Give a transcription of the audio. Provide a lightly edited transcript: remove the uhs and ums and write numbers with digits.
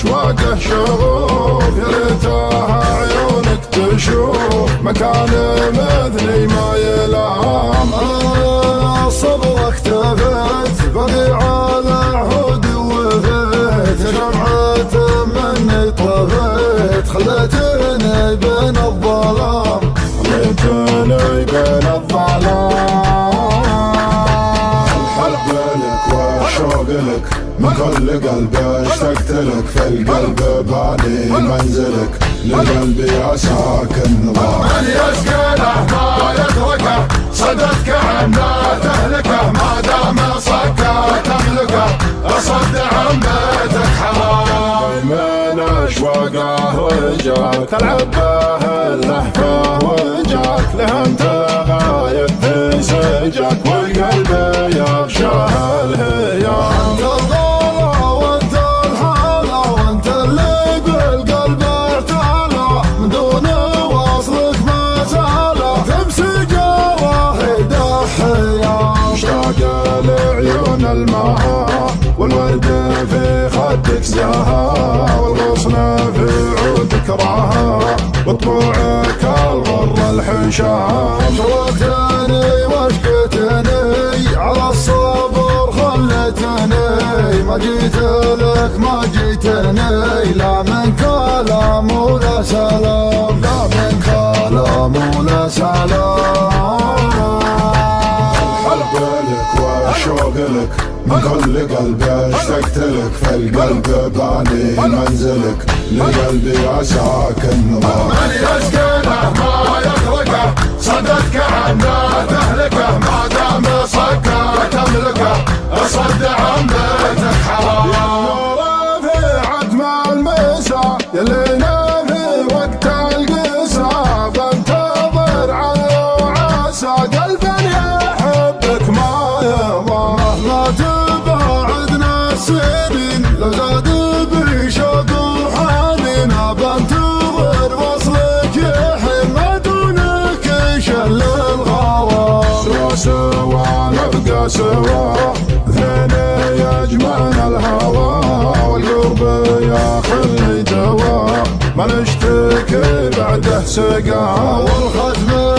اشواقه شغوف، يا ريتها عيونك تشوف مكان مثلي ما يلام. صبرك ثبت بقي على عهود وفيت، شمعة مني طفيت خليتني بين الظلام، خليتني بين الظلام. الحب لك والشوق لك من كل قلبي اشتقت لك، في القلب باني منزلك لقلبي يا ساكن نظام. من يسكنه ما يتركه صدتك عنه تهلكه، ما دام صكه تملكه اصد عن بيتك حرام. من اشواقه رجاك تلعب به اللهفه وجاك، له انت غاية تنسجك والقلب يغشاه الهيام. انت الغلا وانت الحالة وانت اللي بالقلب ارتاله، من دون وصلك ما زاله تمسكه واحد حيام. اشتاق لعيون الماء والورد في خدك زهاء، والغصن في عودك راها وطبوعك الغر الحشام. شوقتني واشقتني على الصبر خلتني، ما جيت لك ما جيتني لا من كلام ولا سلام، لا من كلام ولا سلام. الحب لك والشوق لك من كل قلبي اشتقت لك، في القلب باني منزلك لقلبي يا ساكن نظام. من يسكنه ما يتركه صدتك عنه تهلكه، ما دام صكه تملكه اصد عن بيتك حرام. يا في عتم المسا يلي نافي وقت القسا، بنتظر على وعسى قلبا يحبك ما يضام. مهما تباعدنا السنين لو زاد بشوق وحنين، بنتظر وصلك يحن ما دونك شل الغوام. سوا سوا نبقى سوا اثنين يجمعنا الهوى، والقرب ياخذني دوا ما نشتكي بعده سقا. والختم